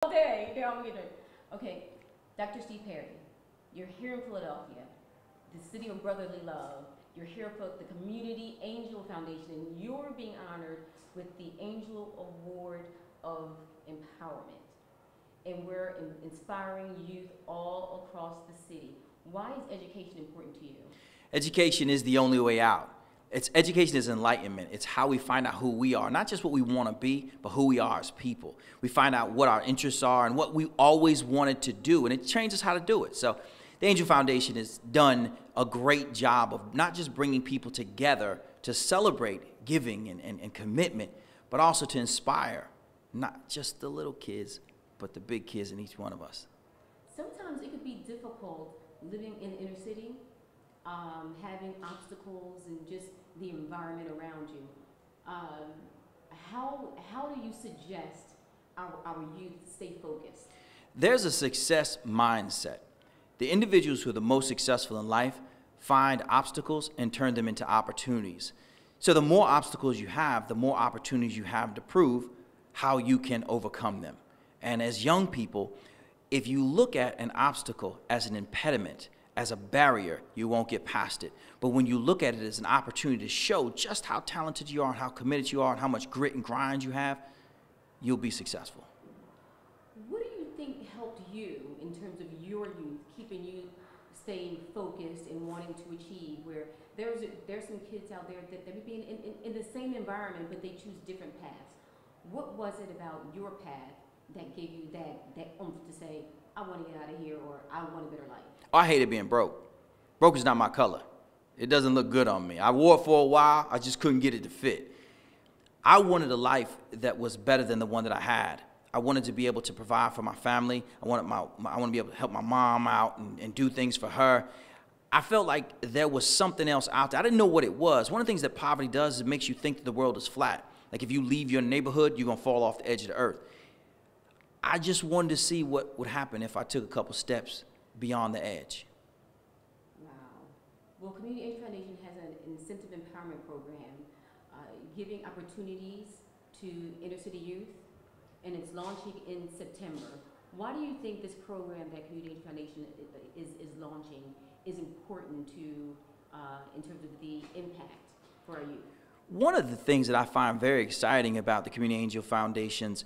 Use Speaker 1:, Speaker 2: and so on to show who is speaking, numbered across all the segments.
Speaker 1: all day. Now I'm getting okay. Dr. Steve Perry, you're here in Philadelphia, the city of brotherly love. You're here for the Community Angel Foundation, and you're being honored with the Angel Award of Empowerment. And we're inspiring youth all across the city. Why is education important to you?
Speaker 2: Education is the only way out. Education is enlightenment. It's how we find out who we are, not just what we want to be, but who we are as people. We find out what our interests are and what we always wanted to do, and it changes how to do it. So the Angel Foundation has done a great job of not just bringing people together to celebrate giving and commitment, but also to inspire not just the little kids, but the big kids in each one of us.
Speaker 1: Sometimes it could be difficult living in the inner city, having obstacles and just the environment around you. How do you suggest our youth stay focused?
Speaker 2: There's a success mindset. The individuals who are the most successful in life find obstacles and turn them into opportunities. So the more obstacles you have, the more opportunities you have to prove how you can overcome them. And as young people, if you look at an obstacle as an impediment, as a barrier, you won't get past it. But when you look at it as an opportunity to show just how talented you are and how committed you are and how much grit and grind you have, you'll be successful.
Speaker 1: What do you think helped you in terms of your youth, keeping you staying focused and wanting to achieve, where there's some kids out there that they're being in the same environment, but they choose different paths? What was it about your path that gave you that oomph to say, I want to get out of here, or I want a better life?
Speaker 2: I hated being broke. Broke is not my color. It doesn't look good on me. I wore it for a while. I just couldn't get it to fit. I wanted a life that was better than the one that I had. I wanted to be able to provide for my family. I want to be able to help my mom out and do things for her. I felt like there was something else out there. I didn't know what it was. One of the things that poverty does is it makes you think that the world is flat. Like if you leave your neighborhood, you're going to fall off the edge of the earth. I just wanted to see what would happen if I took a couple steps beyond the edge.
Speaker 1: Wow. Well, Community Angel Foundation has an incentive empowerment program giving opportunities to inner city youth, and it's launching in September. Why do you think this program that Community Angel Foundation is launching is important to, in terms of the impact for our youth?
Speaker 2: One of the things that I find very exciting about the Community Angel Foundation's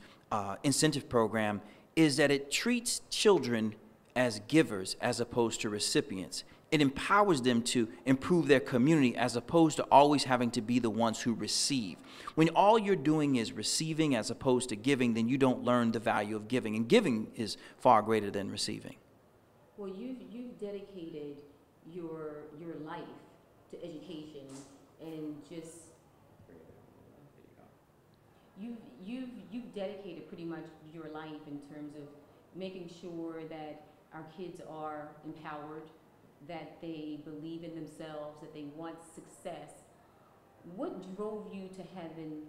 Speaker 2: incentive program is that it treats children as givers as opposed to recipients. It empowers them to improve their community as opposed to always having to be the ones who receive. When all you're doing is receiving as opposed to giving, then you don't learn the value of giving, and giving is far greater than receiving.
Speaker 1: Well, you've dedicated your life to education, and just you've dedicated pretty much your life in terms of making sure that our kids are empowered, that they believe in themselves, that they want success. What drove you to having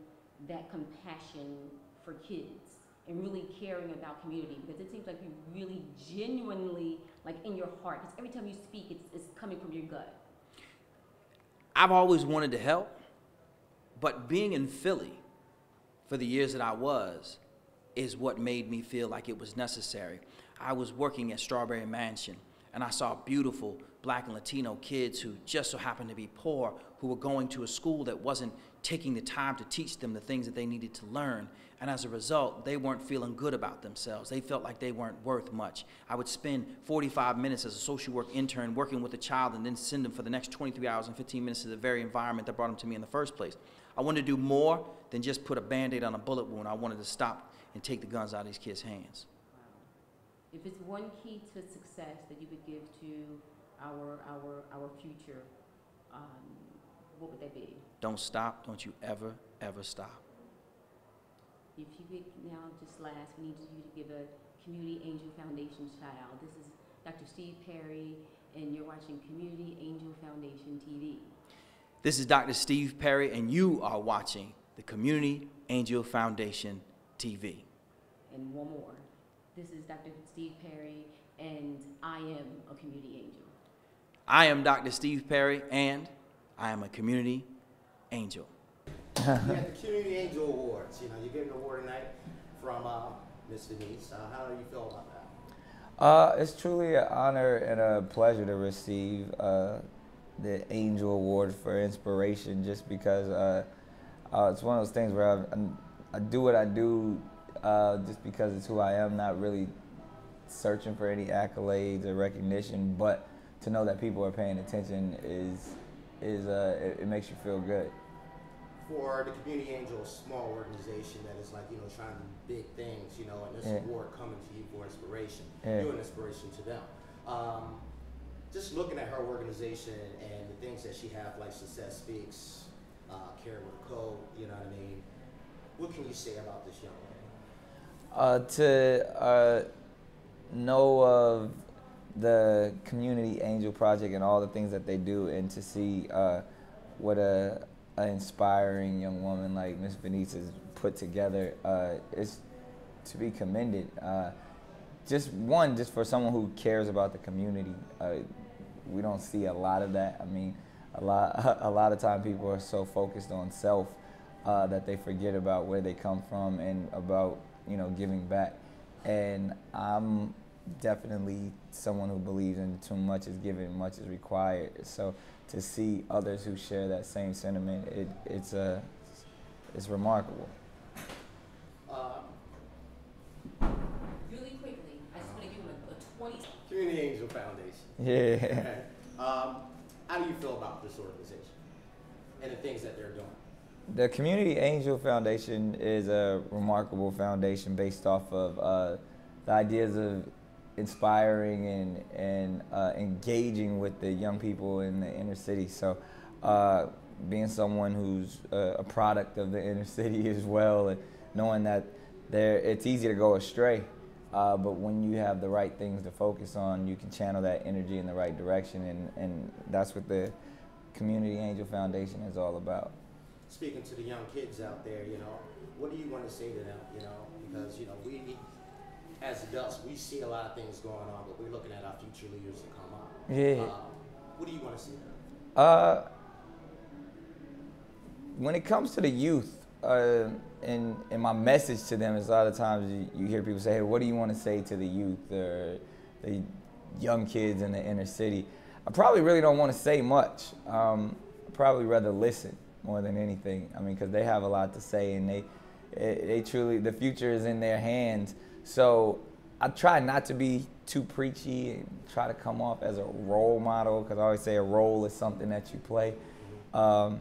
Speaker 1: that compassion for kids and really caring about community? Because it seems like you really genuinely, like in your heart, because every time you speak, it's coming from your gut.
Speaker 2: I've always wanted to help, but being in Philly for the years that I was is what made me feel like it was necessary. I was working at Strawberry Mansion, and I saw beautiful Black and Latino kids who just so happened to be poor, who were going to a school that wasn't taking the time to teach them the things that they needed to learn. And as a result, they weren't feeling good about themselves. They felt like they weren't worth much. I would spend 45 minutes as a social work intern working with a child and then send them for the next 23 hours and 15 minutes to the very environment that brought them to me in the first place. I wanted to do more than just put a Band-Aid on a bullet wound. I wanted to stop and take the guns out of these kids' hands.
Speaker 1: Wow. If it's one key to success that you would give to our future, what would that be?
Speaker 2: Don't stop. Don't you ever, ever stop.
Speaker 1: If you could now, just last, we need you to give a Community Angel Foundation shout out. This is Dr. Steve Perry, and you're watching Community Angel Foundation TV.
Speaker 2: This is Dr. Steve Perry, and you are watching the Community Angel Foundation TV.
Speaker 1: And one more. This is Dr. Steve Perry, and I am a community angel.
Speaker 2: I am Dr. Steve Perry, and I am a community angel.
Speaker 3: You have the Community Angel Awards. You know, you're getting an award tonight from Ms. Denise. How do you feel about that?
Speaker 4: It's truly an honor and a pleasure to receive the Angel Award for Inspiration, just because it's one of those things where I do what I do just because it's who I am, not really searching for any accolades or recognition, but to know that people are paying attention it makes you feel good.
Speaker 3: For the Community Angel, a small organization that is like, trying to do big things, and this award coming to you for inspiration, you're an inspiration to them. Just looking at her organization and the things that she have, like Success Speaks, Care with a Code, you know what I mean? What can you say about this young lady?
Speaker 4: To know of the Community Angel Project and all the things that they do, and to see what an inspiring young woman like Miss Venice has put together is to be commended. Just for someone who cares about the community. We don't see a lot of that. I mean, a lot of time people are so focused on self that they forget about where they come from and about giving back. And I'm definitely someone who believes in too much is given, much is required. So to see others who share that same sentiment, it's remarkable.
Speaker 1: Really quickly, I just want to give him a 20.
Speaker 3: Community Angel Foundation.
Speaker 4: Yeah.
Speaker 3: How do you feel about this organization and the things that they're doing?
Speaker 4: The Community Angel Foundation is a remarkable foundation based off of the ideas of inspiring and engaging with the young people in the inner city. So being someone who's a product of the inner city as well, and knowing that it's easy to go astray, but when you have the right things to focus on, you can channel that energy in the right direction, and that's what the Community Angel Foundation is all about.
Speaker 3: Speaking to the young kids out there, what do you want to say to them, because, we, as adults, we see a lot of things going on, but we're looking at our future leaders to come up.
Speaker 4: Yeah.
Speaker 3: What do you want to say to them?
Speaker 4: When it comes to the youth, and my message to them is a lot of times you hear people say, hey, what do you want to say to the youth or the young kids in the inner city? I probably really don't want to say much. I'd probably rather listen more than anything. I mean, because they have a lot to say, and they truly, the future is in their hands. So I try not to be too preachy and try to come off as a role model, because I always say a role is something that you play. But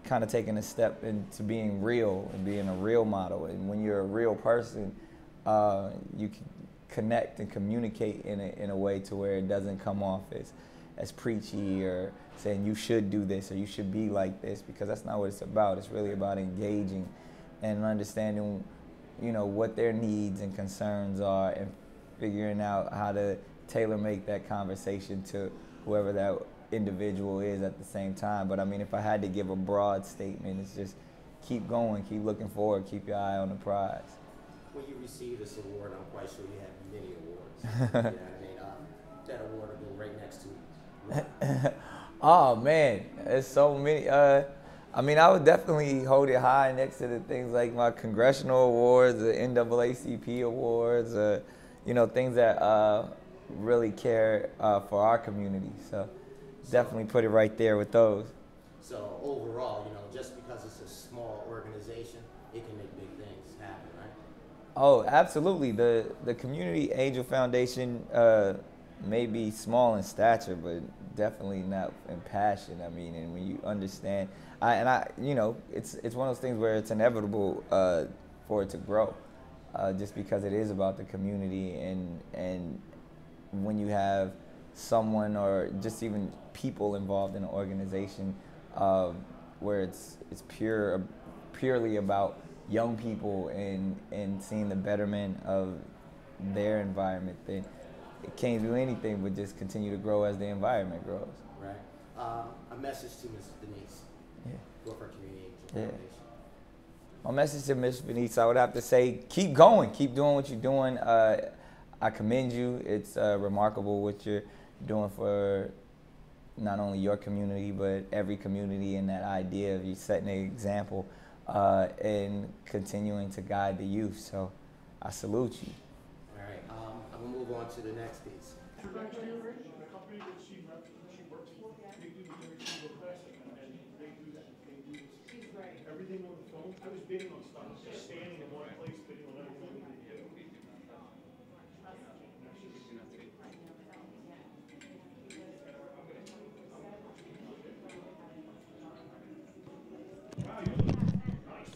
Speaker 4: kind of taking a step into being real and being a real model. And when you're a real person, you can connect and communicate in a way to where it doesn't come off as preachy or saying you should do this or you should be like this, because that's not what it's about. It's really about engaging and understanding, what their needs and concerns are, and figuring out how to tailor make that conversation to whoever that individual is at the same time. But I mean, if I had to give a broad statement, it's just keep going, keep looking forward, keep your eye on the prize.
Speaker 3: When you receive this award, I'm quite sure you have many awards. You know what I mean? That award will go right next to it.
Speaker 4: Oh man, there's so many. I mean, I would definitely hold it high next to the things like my congressional awards, the NAACP awards, things that really care for our community. So definitely put it right there with those.
Speaker 3: So overall, just because it's a small organization, it can make big things happen, right?
Speaker 4: Oh, absolutely. The Community Angel Foundation may be small in stature, but definitely not in passion. I mean, and when you understand, it's one of those things where it's inevitable for it to grow, just because it is about the community, and when you have someone or just even people involved in an organization where it's purely about young people and seeing the betterment of their environment, then it can't do anything but just continue to grow as the environment grows.
Speaker 3: Right. A message to Ms. Denise.
Speaker 4: Yeah.
Speaker 3: Go for Community Angel Foundation.
Speaker 4: My message to Ms. Venice, I would have to say, keep going, keep doing what you're doing. I commend you. It's remarkable what you're doing for not only your community, but every community, and that idea of you setting an example and continuing to guide the youth. So I salute you.
Speaker 3: All right, I'm gonna move on to the next piece.
Speaker 5: The company that she works for, they do the very single person, and they do that. They do everything on the phone. I was bidding on stuff, just standing in one place, bidding on everything we do. Wow, you look nice.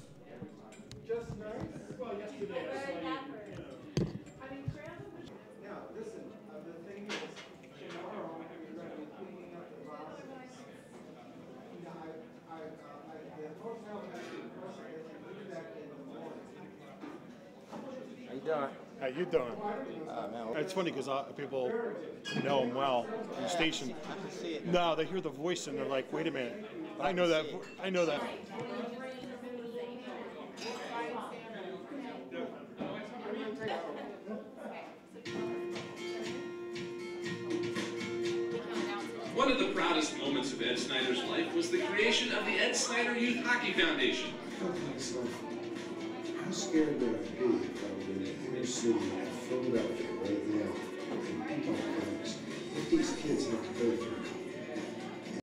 Speaker 5: Just nice? Well, yesterday I saw you,
Speaker 6: Now, listen, the thing is, tomorrow, we're going to be cleaning up the boxes. You know, the hotel has requested that you do that in the morning.
Speaker 4: How you doing?
Speaker 5: How you doing? It's funny because people know him well in the station. No, they hear the voice and they're like, "Wait a minute, I know that. I know that."
Speaker 7: One of the proudest moments of Ed Snider's life was the creation of the Ed Snider Youth Hockey Foundation.
Speaker 8: I felt myself, how scared would I be if I were in the inner city of Philadelphia